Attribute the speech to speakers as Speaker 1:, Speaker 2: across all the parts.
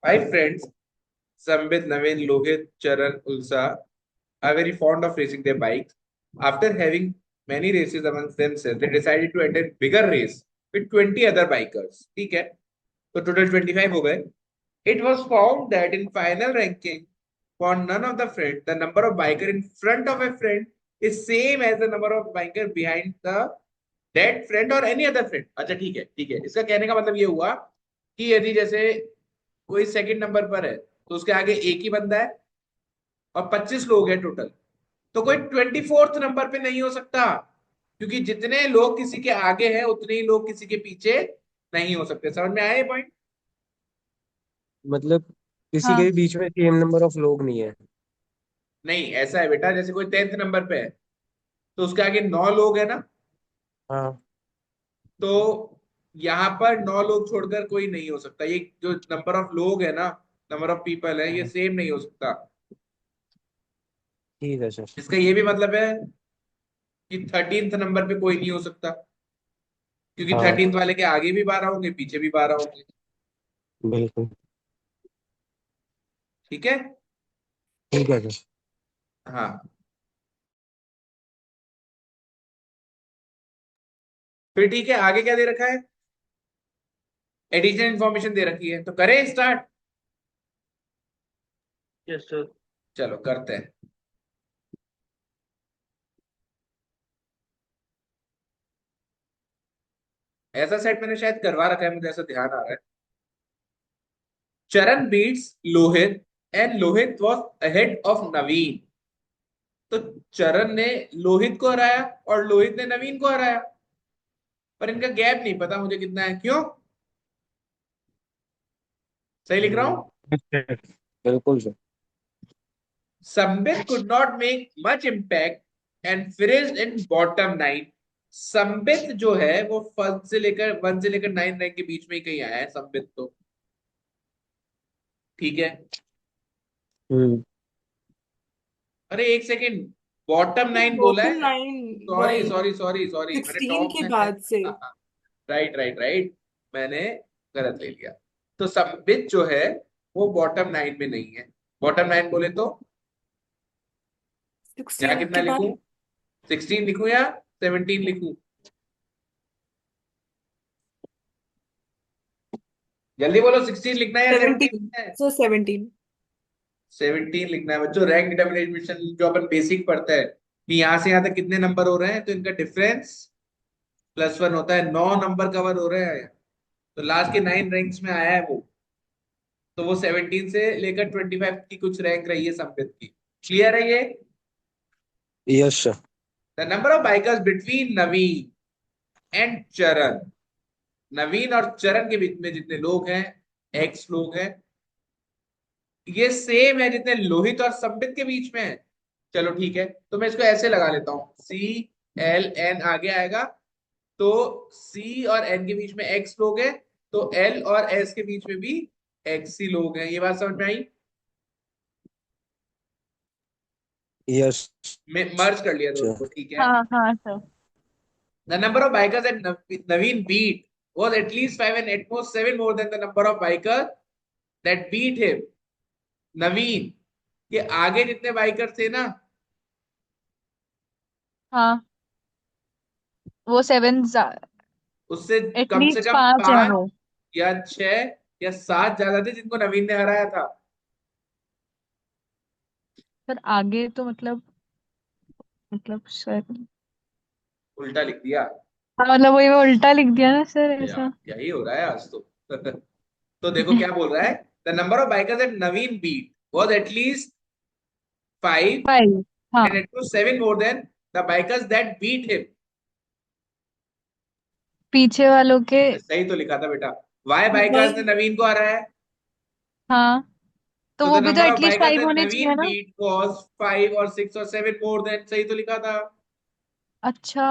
Speaker 1: Five friends, Sambit, Naveen, Lohit, Charan, Ulsa, are very fond of racing their bikes. After having many races amongst themselves, they decided to enter a bigger race with 20 other bikers. ठीक है, तो total 25 हो गए. It was found that in final ranking, for none of the friends, the number of biker in front of a friend is same as the number of biker behind the that friend or any other friend. अच्छा ठीक है ठीक है, इसका कहने का मतलब ये हुआ कि यदि जैसे कोई सेकंड नंबर पर है तो उसके आगे एक ही बंदा है और 25 लोग हैं टोटल, तो कोई 24th नंबर पे नहीं हो सकता, क्योंकि जितने लोग किसी के आगे हैं उतने ही लोग किसी के पीछे नहीं हो सकते. समझ में आया ये पॉइंट?
Speaker 2: मतलब किसी के
Speaker 3: हाँ।
Speaker 2: भी बीच में सेम नंबर ऑफ लोग नहीं है।
Speaker 1: नहीं, ऐसा है बेटा, जैसे कोई 10th नंबर पे है तो उसके आगे 9 लोग है ना,
Speaker 2: हाँ।
Speaker 1: तो यहाँ पर 9 लोग छोड़कर कोई नहीं हो सकता. ये जो नंबर ऑफ लोग है ना, नंबर ऑफ पीपल है, ये
Speaker 2: हाँ,
Speaker 1: सेम नहीं हो सकता.
Speaker 2: ठीक है सर।
Speaker 1: इसका ये भी मतलब है कि 13th नंबर पे कोई नहीं हो सकता, क्योंकि
Speaker 2: हाँ
Speaker 1: 13th वाले के आगे भी 12 होंगे, पीछे भी 12 होंगे.
Speaker 2: बिल्कुल।
Speaker 1: ठीक है.
Speaker 2: ठीक है सर।
Speaker 1: हाँ, फिर ठीक है, आगे क्या दे रखा है? एडिशनल इंफॉर्मेशन दे रखी है, तो करें स्टार्ट.
Speaker 4: Yes sir.
Speaker 1: चलो करते हैं. ऐसा सेट मैंने शायद करवा रखा है, मुझे ऐसा ध्यान आ रहा है. Charan beats Lohit and Lohit was ahead of Naveen. तो चरण ने लोहित को हराया और लोहित ने नवीन को हराया, पर इनका गैप नहीं पता मुझे कितना है. क्यों? सही लिख रहा हूं?
Speaker 2: बिल्कुल sir.
Speaker 1: Sambit could not make much impact and finished in bottom 9. Sambit जो है वो फर्स्ट से लेकर 1 से लेकर 9 रैंक के बीच में ही कहीं आया है संबित तो. ठीक है.
Speaker 2: हम्म।
Speaker 1: अरे एक सेकेंड, बॉटम 9 बोला
Speaker 4: बॉटम
Speaker 1: है.
Speaker 4: लाइन
Speaker 1: सॉरी
Speaker 4: वही
Speaker 1: सॉरी सॉरी सॉरी, मैंने
Speaker 4: 16
Speaker 1: टॉप
Speaker 4: के
Speaker 1: में
Speaker 4: बाद से।
Speaker 1: राइट राइट राइट, मैंने गलत ले लिया. तो संबित जो है वो बॉटम 9 में नहीं है. बॉटम 9 बोले तो यहाँ
Speaker 4: 16
Speaker 1: कितना
Speaker 4: के
Speaker 1: लिखूं?
Speaker 4: बाद
Speaker 1: 16 लिखूं या 17 लिखूं? जल्दी बोलो, 16 लिखना है या 17
Speaker 4: 17।
Speaker 1: लिखना है?
Speaker 4: सो 17।
Speaker 1: 17 लिखना है बच्चों. रैंक डिटरमिनेशन जो अपन बेसिक पढ़ते हैं कि यहाँ से यहाँ तक कितने नंबर हो रहे हैं, तो इनका डिफरेंस +1 होता है. 9 नंबर कवर हो रहे हैं, तो लास्ट के 9 रैंक्स में आया है वो. तो वो 17 से लेकर 25 की कुछ रैंक रही है संबित की. क्लियर है ये?
Speaker 2: Yes sir.
Speaker 1: The number of bikers between Naveen and चरण. नवीन और चरण के बीच में जितने लोग हैं, एक्स लोग हैं, ये सेम है जितने लोहित और संबित के बीच में है. चलो ठीक है, तो मैं इसको ऐसे लगा लेता हूं, CLN आगे आएगा, तो C और N के बीच में X लोग हैं, तो L और S के बीच में भी XC लोग हैं. ये बात समझ में आई?
Speaker 2: यस
Speaker 1: मैं मर्ज कर लिया दोनों
Speaker 2: सर।
Speaker 1: को. ठीक है.
Speaker 3: हाँ हाँ sir.
Speaker 1: The number of bikers that Naveen beat was at least 5 and at most 7 more than the number of bikers that beat him. नवीन के आगे जितने बाइकर थे ना,
Speaker 3: हाँ, वो 7
Speaker 1: उससे कम से
Speaker 3: एटलीस्ट
Speaker 1: कम
Speaker 3: 5 है
Speaker 1: 5
Speaker 3: वो।
Speaker 1: या 6 या 7 ज्यादा थे जिनको नवीन ने हराया था.
Speaker 3: सर आगे तो मतलब शायद।
Speaker 1: उल्टा लिख दिया.
Speaker 3: हाँ मतलब वही मैं उल्टा लिख दिया ना सर ऐसा।
Speaker 1: यही हो रहा है आज तो. तो देखो क्या बोल रहा है. The number of bikers that Naveen beat was at least 5
Speaker 3: 5। हाँ,
Speaker 1: and it was 7 more than the bikers that beat him.
Speaker 3: पीछे वालों के।
Speaker 1: सही तो लिखा था बेटा. वाई बाइकर्स ने
Speaker 4: वही
Speaker 1: नवीन को हराया है,
Speaker 3: हाँ, तो
Speaker 1: तो द
Speaker 3: वो भी तो
Speaker 1: number of
Speaker 3: at least
Speaker 1: bikers
Speaker 3: 5
Speaker 1: that
Speaker 3: होने चाहिए
Speaker 1: नवीन
Speaker 3: ना।
Speaker 1: बीट वाज 5 और 6 और 7 मोर देन. सही तो लिखा था.
Speaker 3: अच्छा,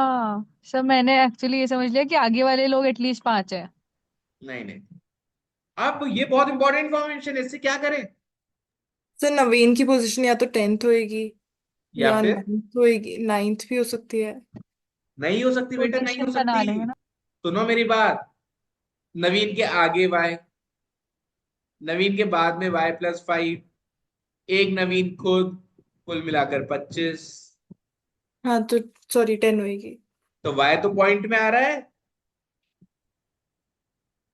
Speaker 3: सर मैंने एक्चुअली ये समझ लिया कि आगे वाले लोग एटलीस्ट 5 है।
Speaker 1: नहीं नहीं, अब ये बहुत इंपॉर्टेंट इंफॉर्मेशन है, इससे क्या करें?
Speaker 4: सर नवीन की पोजीशन या तो 10th होएगी
Speaker 1: या
Speaker 4: या
Speaker 1: फिर
Speaker 4: 9th होएगी, 9th भी हो सकती है।
Speaker 1: नहीं हो सकती बेटा, नहीं हो
Speaker 3: पोजीशन बना
Speaker 1: सकती.
Speaker 3: लेंगे ना।
Speaker 1: सुनो मेरी बात. नवीन के आगे वाई, नवीन के बाद में y+5, एक नवीन खुद, कुल मिलाकर 25।
Speaker 4: हाँ तो सॉरी 10 होगी।
Speaker 1: तो y तो पॉइंट में आ रहा है,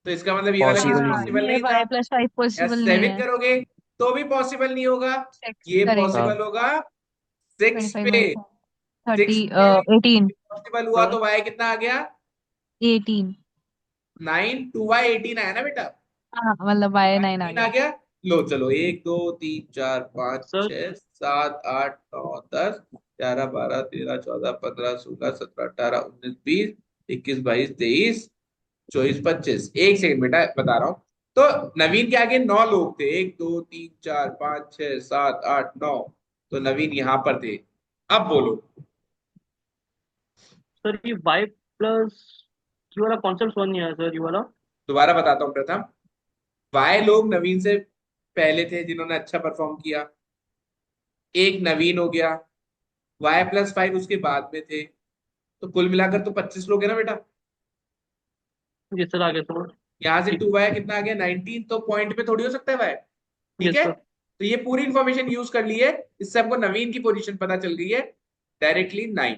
Speaker 1: तो इसका मतलब ये वाला केस
Speaker 2: पॉसिबल ही
Speaker 3: हाँ,
Speaker 2: नहीं।
Speaker 1: पॉसिबल
Speaker 3: ये
Speaker 1: नहीं था।
Speaker 3: y+5
Speaker 1: या
Speaker 3: पॉसिबल नहीं
Speaker 1: 7
Speaker 3: है।
Speaker 1: करोगे तो भी पॉसिबल नहीं होगा।
Speaker 3: 6
Speaker 1: ये
Speaker 3: करेगा।
Speaker 2: हाँ
Speaker 1: पॉसिबल होगा 6
Speaker 3: 25
Speaker 1: पे।
Speaker 3: माइनस
Speaker 1: 6
Speaker 3: 30
Speaker 1: पे
Speaker 3: 18
Speaker 1: पॉसिबल हुआ तो y कितना आ गया?
Speaker 3: 18।
Speaker 1: 9, 2y 18 आया ना बेटा?
Speaker 3: हाँ मतलब y 9 आ
Speaker 1: 9 आ
Speaker 3: गया।
Speaker 1: गया। लो चलो, 1 2 3 4 5
Speaker 5: सर
Speaker 1: 6 7 8 9 10 11 12 13 14 15 16 17 18 19 20 21 22 23 24 25। एक सेकंड बेटा बता रहा हूँ। तो नवीन के आगे 9 लोग थे, 1 2 3 4 5 6 7 8 9। तो नवीन यहां पर थे। अब बोलो।
Speaker 5: सर ये y प्लस ये वाला कॉन्सेप्ट समझ नहीं आया सर, ये वाला।
Speaker 1: दोबारा बताता हूँ प्रथम। वाई लोग नवीन से पहले थे जिन्होंने अच्छा परफॉर्म किया, एक नवीन हो गया, y+5 उसके बाद में थे, तो कुल मिलाकर तो 25 लोग हैं ना बेटा।
Speaker 5: जी सर, आगे सर।
Speaker 1: यहाँ से
Speaker 5: ठीक।
Speaker 1: 2y कितना आ गया 19, तो पॉइंट पे थोड़ी हो सकता है y। ठीक
Speaker 5: यस
Speaker 1: है,
Speaker 5: सर।
Speaker 1: तो ये पूरी इंफॉर्मेशन यूज कर ली है, इससे हमको नवीन की पोजीशन पता चल गई है। डायरेक्टली 10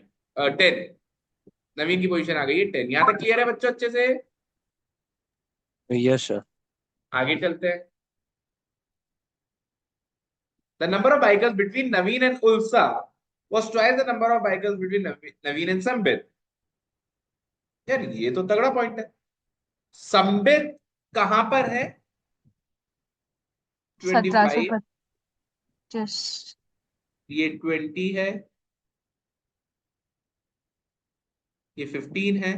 Speaker 1: नवीन की पोजीशन आ गई है 10। यहाँ तक क्लियर है बच्चों अच्छे से?
Speaker 2: Yes sir.
Speaker 1: आगे चलते हैं। The number of bikers between Naveen and Ulsa was twice the number of bikers between Naveen and Sambit. यार ये तो तगड़ा पॉइंट है। संबित कहां पर है? 25,
Speaker 3: 1725।
Speaker 1: ये 20 है, ये 15 है।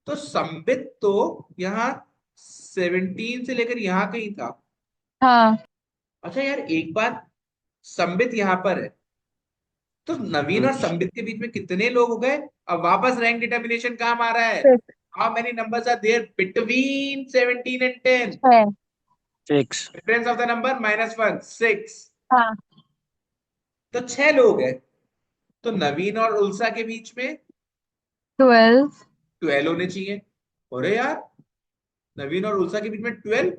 Speaker 1: तो संबित तो यहाँ 17 से लेकर यहाँ कहीं था।
Speaker 3: हाँ
Speaker 1: अच्छा यार एक बात, संबित यहाँ पर है, तो नवीन और
Speaker 2: हम्म।
Speaker 1: संबित के बीच में कितने लोग हो गए? अब वापस रैंक डिटर्मिनेशन काम आ रहा है।
Speaker 3: 6
Speaker 1: how many numbers are there between 17 and 10?
Speaker 2: 6।
Speaker 1: Difference of the number -1, 6।
Speaker 3: हाँ
Speaker 1: तो 6 लोग हैं। तो नवीन और उल्सा के बीच में
Speaker 3: 12।
Speaker 1: 12 होने चाहिए। अरे यार, नवीन और उल्सा के बीच में 12,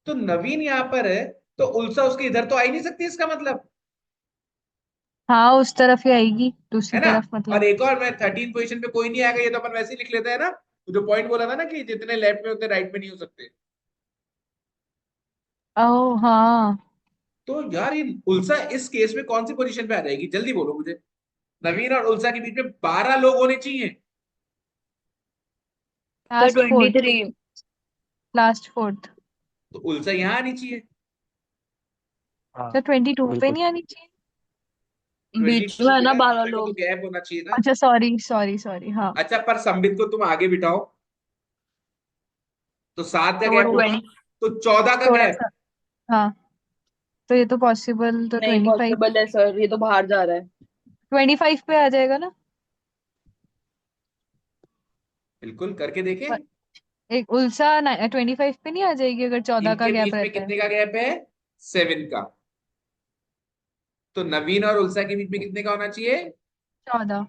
Speaker 1: तो नवीन यहाँ पर है, तो उल्सा उसके इधर तो आ ही नहीं सकती इसका मतलब,
Speaker 3: हाँ उस तरफ ही आएगी, दूसरी
Speaker 1: है ना?
Speaker 3: तरफ
Speaker 1: और
Speaker 3: मतलब।
Speaker 1: एक और, मैं 13 पोजीशन पे कोई नहीं आएगा, ये तो अपन वैसे ही लिख लेते हैं ना। तो जो पॉइंट बोला था ना कि जितने लेफ्ट में उतने राइट में नहीं हो सकते।
Speaker 3: ओह हाँ।
Speaker 1: तो यार ये उल्सा इस केस में कौन सी पोजीशन पे आ जाएगी, जल्दी बोलो मुझे। नवीन और उल्सा के बीच में 12 लोग होने चाहिए।
Speaker 6: Sir
Speaker 3: last fourth.
Speaker 6: 23।
Speaker 3: Last fourth.
Speaker 1: तो उल्सा यहाँ आनी चाहिए।
Speaker 2: हाँ
Speaker 3: तो 22 पे
Speaker 2: बिल्कुल।
Speaker 3: नहीं आनी चाहिए?
Speaker 6: बीच में
Speaker 1: 22
Speaker 6: है ना
Speaker 1: बेटा,
Speaker 6: 12
Speaker 1: उल्सा को तो
Speaker 6: लोग।
Speaker 1: गैप होना चाहिए ना।
Speaker 3: अच्छा सॉरी सॉरी सॉरी हाँ।
Speaker 1: अच्छा, पर संबित को तुम आगे बिठाओ तो 7 का
Speaker 3: तो
Speaker 1: गैप होगा,
Speaker 6: 20।
Speaker 1: तो 14 का
Speaker 3: थोड़ा
Speaker 1: गैप।
Speaker 3: सा। हाँ तो ये तो पॉसिबल, तो
Speaker 6: नहीं
Speaker 3: 25।
Speaker 6: पॉसिबल है सर, ये तो बाहर जा रहा है।
Speaker 3: 25 पे आ जाएगा ना?
Speaker 1: बिल्कुल करके देखे।
Speaker 3: पर एक उल्सा 25 पे नहीं आ जाएगी अगर 14 का
Speaker 1: इनके
Speaker 3: गैप
Speaker 1: बीच में
Speaker 3: रहता है?
Speaker 1: कितने का गैप है? 7 का। तो नवीन और उल्सा के बीच में कितने का होना चाहिए?
Speaker 3: 14।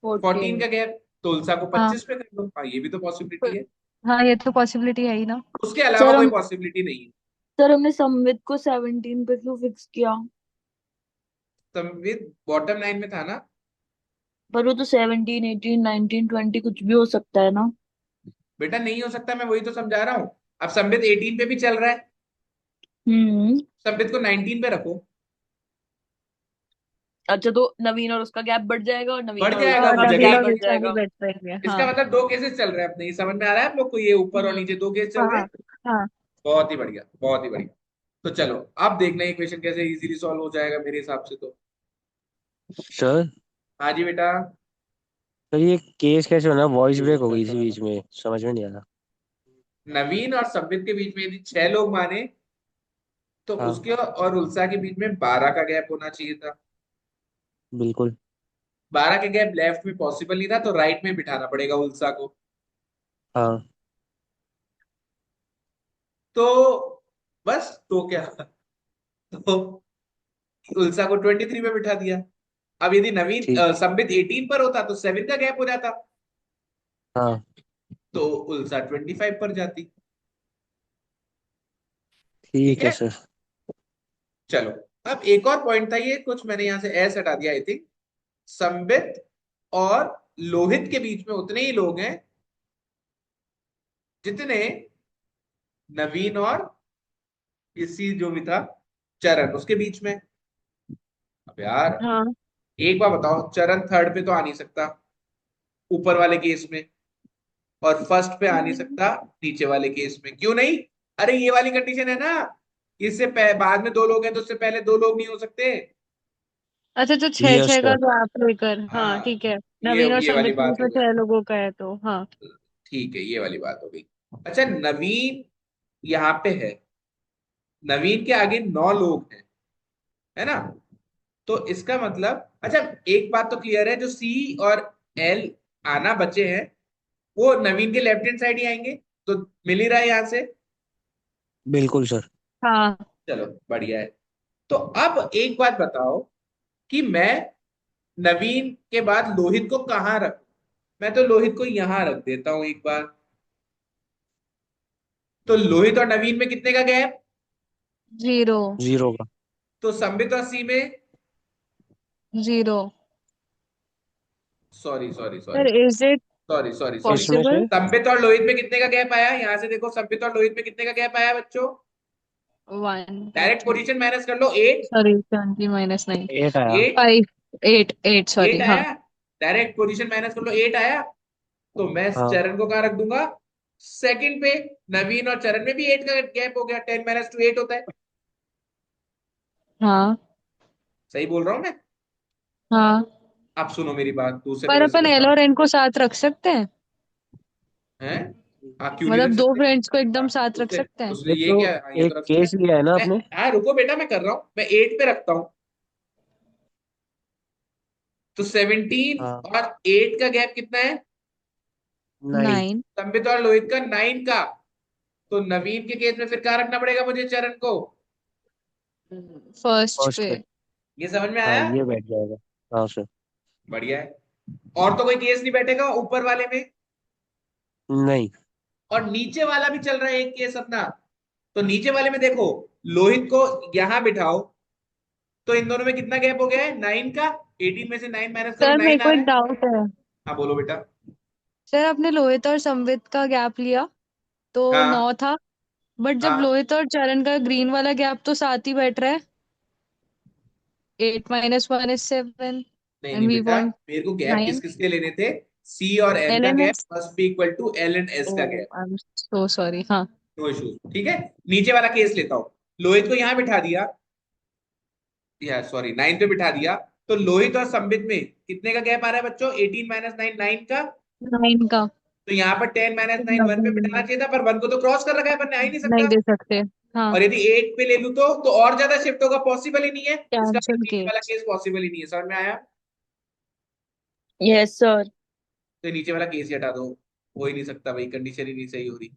Speaker 1: 14
Speaker 6: 14।
Speaker 1: का गैप। तो उल्सा को
Speaker 3: हाँ
Speaker 1: 25 पे कर दो। हाँ ये भी तो पॉसिबिलिटी है।
Speaker 3: हाँ ये तो पॉसिबिलिटी है ही ना।
Speaker 1: उसके अलावा
Speaker 6: सर
Speaker 1: कोई
Speaker 6: हम
Speaker 1: पॉसिबिलिटी नहीं है।
Speaker 6: सर हमने संवित को 17 पे क्यों फिक्स किया?
Speaker 1: संविद बॉटम लाइन में था ना।
Speaker 6: पर वो तो 17 18 19 20 कुछ भी हो सकता है ना।
Speaker 1: बेटा नहीं हो सकता, मैं वही तो समझा रहा हूँ। अब संबित 18 पे भी चल रहा है,
Speaker 6: हम्म।
Speaker 1: संबित को 19 पे रखो।
Speaker 6: अच्छा तो नवीन और उसका गैप बढ़ जाएगा और नवीन
Speaker 1: बढ़
Speaker 6: और
Speaker 1: जाएगा
Speaker 6: उल्सा
Speaker 3: और
Speaker 1: वो
Speaker 6: का भी
Speaker 3: नवीन
Speaker 6: गैप
Speaker 1: जगह।
Speaker 3: और
Speaker 6: बढ़
Speaker 3: उल्सा भी
Speaker 6: जाएगा।
Speaker 3: बैठ पाएंगे
Speaker 1: इसका
Speaker 3: हाँ।
Speaker 1: मतलब 2 केसेस चल रहे हैं अपने, ये समझ में आ रहा है आप लोग को? ये ऊपर और
Speaker 6: हम्म।
Speaker 1: नीचे 2 केस चल रहे
Speaker 3: हाँ
Speaker 1: हैं।
Speaker 3: हाँ।
Speaker 1: बहुत ही बढ़िया, बहुत ही बढ़िया। तो चलो अब देखना है इक्वेशन कैसे इजीली सॉल्व हो जाएगा मेरे हिसाब से तो।
Speaker 2: सर
Speaker 1: हाँ जी बेटा।
Speaker 2: सर ये केस कैसे होना, वॉइस ब्रेक हो गई थी बीच में, समझ में नहीं आ रहा।
Speaker 1: नवीन और संबित के बीच में यदि 6 लोग माने, तो
Speaker 2: हाँ
Speaker 1: उसके और उल्सा के बीच में 12 का गैप होना चाहिए था।
Speaker 2: बिल्कुल।
Speaker 1: 12 के गैप लेफ्ट में पॉसिबल नहीं था, तो राइट में बिठाना पड़ेगा उल्सा को।
Speaker 2: हाँ
Speaker 1: तो बस, तो क्या, तो उल्सा को 23 में बिठा दिया। अब यदि नवीन
Speaker 2: ठीक।
Speaker 1: संबित 18 पर होता तो 7 का गैप हो जाता,
Speaker 2: हाँ
Speaker 1: तो उल्सा 25 पर जाती।
Speaker 2: ठीक है
Speaker 1: है
Speaker 2: सर।
Speaker 1: चलो। अब एक और पॉइंट था, ये कुछ मैंने यहाँ से एस हटा दिया आई थिंक। संबित और लोहित के बीच में उतने ही लोग हैं जितने नवीन और किसी जो भी था चरण उसके बीच में। अब यार
Speaker 3: हाँ
Speaker 1: एक बार बताओ, चरण थर्ड पे तो आ नहीं सकता ऊपर वाले केस में, और फर्स्ट पे आ नहीं सकता नीचे वाले केस में। क्यों नहीं? अरे ये वाली कंडीशन है ना, बाद में दो लोग हैं तो उससे पहले दो लोग नहीं हो सकते।
Speaker 3: अच्छा, तो छह
Speaker 2: यस
Speaker 3: छह का
Speaker 2: सर।
Speaker 3: गैप लेकर, हाँ
Speaker 1: हाँ,
Speaker 3: ठीक है।
Speaker 1: ये
Speaker 3: नवीन और
Speaker 1: ये वाली
Speaker 3: संबित के
Speaker 1: बात
Speaker 3: बीच
Speaker 1: हो
Speaker 3: में
Speaker 1: गई।
Speaker 3: 6 लोगों का है तो हाँ।
Speaker 1: ठीक है, ये वाली बात हो गई। अच्छा, नवीन यहाँ पे है, नवीन के आगे 9 लोग हैं, है ना? तो इसका मतलब, अच्छा एक बात तो क्लियर है, जो सी और एल आना बचे हैं वो नवीन के लेफ्ट हैंड साइड ही आएंगे, तो मिल ही रहा है यहां से।
Speaker 2: बिल्कुल सर।
Speaker 3: हाँ
Speaker 1: चलो बढ़िया है। तो अब एक बात बताओ कि मैं नवीन के बाद लोहित को कहाँ रखूं? मैं तो लोहित को यहां रख देता हूं एक बार। तो लोहित और नवीन में कितने का गैप?
Speaker 3: 0
Speaker 2: 0 का।
Speaker 1: तो संबित और सी में,
Speaker 3: 0।
Speaker 1: Sorry sorry
Speaker 3: sir
Speaker 1: sorry
Speaker 3: is it
Speaker 1: sorry sorry sorry
Speaker 2: इसमें से
Speaker 3: पॉसिबल?
Speaker 1: संबित और लोहित में कितने का गैप आया? यहां से देखो, संबित और लोहित में कितने का गैप आया बच्चों?
Speaker 3: 1
Speaker 1: डायरेक्ट
Speaker 3: 2 3
Speaker 1: पोजीशन माइनस कर लो, 8।
Speaker 3: सॉरी, 20 -9
Speaker 2: 8 आया।
Speaker 1: 8
Speaker 3: 5 8 8
Speaker 1: 8
Speaker 3: सॉरी हाँ।
Speaker 1: आया। डायरेक्ट पोजीशन माइनस कर लो, 8 आया। तो मैं
Speaker 2: हाँ
Speaker 1: चरण को कहाँ रख दूंगा? सेकंड पे। नवीन और चरण में भी 8 का गैप हो गया, 10 - 2 8 होता है।
Speaker 3: हाँ
Speaker 1: सही बोल रहा हूं मैं?
Speaker 3: हाँ।
Speaker 1: अब सुनो मेरी बात, दूसरे
Speaker 3: पर
Speaker 1: लेवल से
Speaker 3: अपन एल
Speaker 1: बताओ।
Speaker 3: और एन को साथ रख सकते हैं?
Speaker 1: हैं? हाँ, क्यों नहीं रख
Speaker 3: मतलब दो
Speaker 1: सकते?
Speaker 3: फ्रेंड्स को एकदम
Speaker 1: हाँ,
Speaker 3: साथ रख
Speaker 1: उसने
Speaker 3: सकते हैं?
Speaker 1: उसने
Speaker 2: ये
Speaker 1: ये
Speaker 2: तो
Speaker 1: क्या, हाँ, ये तो
Speaker 2: एक
Speaker 1: रख सकते
Speaker 2: केस
Speaker 1: हैं।
Speaker 2: लिया है ना
Speaker 1: मैं,
Speaker 2: आपने।
Speaker 1: हाँ रुको बेटा, मैं कर रहा हूँ, मैं 8 पे रखता हूँ। तो 17
Speaker 2: हाँ
Speaker 1: और 8 का गैप कितना है?
Speaker 2: 9।
Speaker 3: 9
Speaker 1: संबित और लोहित का 9 का। तो नवीन के केस में फिर कहाँ रखना पड़ेगा मुझे चरण को?
Speaker 3: फर्स्ट
Speaker 2: फर्स्ट
Speaker 3: पे।
Speaker 2: पे।
Speaker 1: ये समझ में
Speaker 2: हाँ
Speaker 1: आया?
Speaker 2: ये बैठ जाएगा। हाँ सर।
Speaker 1: बढ़िया है। और तो कोई केस नहीं बैठेगा ऊपर वाले में?
Speaker 2: नहीं।
Speaker 1: और नीचे वाला भी चल रहा है एक केस अपना। तो नीचे वाले में देखो, लोहित को यहां बिठाओ, तो इन दोनों में कितना गैप हो गया है? 9 का। 18 में से 9 माइनस करो,
Speaker 3: सर मेरे
Speaker 1: 9 आ
Speaker 3: को
Speaker 1: रहा
Speaker 3: एक
Speaker 1: है।
Speaker 3: डाउट है।
Speaker 1: हाँ बोलो बेटा।
Speaker 3: सर आपने लोहित और संवित का गैप लिया तो
Speaker 1: हाँ
Speaker 3: 9 था, बट जब
Speaker 1: हाँ।
Speaker 3: लोहित और चरण का ग्रीन वाला गैप तो साथ ही बैठ रहा है। 8 - 1 is 7
Speaker 1: नहीं
Speaker 3: and
Speaker 1: नहीं
Speaker 3: we
Speaker 1: बेटा,
Speaker 3: want
Speaker 1: मेरे को गैप किस
Speaker 3: 9।
Speaker 1: किसके लेने थे? सी और एल
Speaker 3: एल
Speaker 1: का
Speaker 3: N
Speaker 1: gap
Speaker 3: S.
Speaker 1: Must be equal to L and S
Speaker 3: O
Speaker 1: का gap.
Speaker 3: I am so sorry हाँ।
Speaker 1: नो इश्यूज, ठीक है। नीचे वाला केस लेता हूँ। लोहित को यहां बिठा दिया, या सॉरी 9 पे बिठा दिया। तो लोहित और संबित में कितने का गैप आ रहा है बच्चों? 18 - 9 9 का।
Speaker 3: 9 का।
Speaker 1: तो यहाँ पर 10 - 9 1 पे बिठाना चाहिए था, पर 1 को तो क्रॉस कर रखा है, पर आ ही नहीं
Speaker 3: नहीं
Speaker 1: सकता।
Speaker 3: दे सकते। हाँ।
Speaker 1: और यदि 8 पे ले लूं तो और ज्यादा शिफ्ट होगा, पॉसिबल ही नहीं है। इसका
Speaker 3: कैंसिल
Speaker 1: नीचे वाला
Speaker 3: केस।
Speaker 1: केस पॉसिबल ही नहीं है। समझ में आया?
Speaker 6: Yes sir.
Speaker 1: तो नीचे वाला केस ही हटा दो, हो ही नहीं सकता भाई, कंडीशन ही नहीं सही हो रही।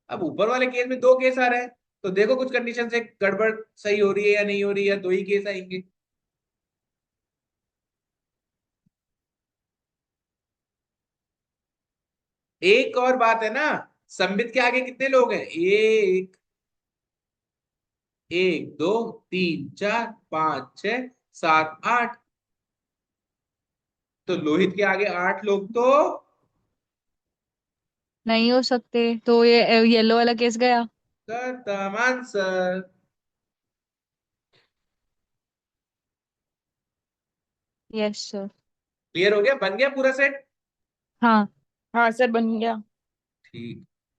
Speaker 1: अब ऊपर वाले केस में 2 केस आ रहे हैं, तो देखो कुछ कंडीशन से गड़बड़ सही हो रही है या नहीं हो रही है, या 2 ही केस आएंगे। एक और बात है ना, संबित के आगे कितने लोग हैं? एक, एक दो तीन चार पांच छह सात आठ। तो लोहित के आगे 8 लोग तो
Speaker 3: नहीं हो सकते, तो ये येलो वाला केस गया।
Speaker 1: खत्म आंसर।
Speaker 3: Yes sir.
Speaker 1: क्लियर हो गया? बन गया पूरा सेट?
Speaker 3: हाँ।
Speaker 6: हाँ सर बन गया।
Speaker 1: ठीक।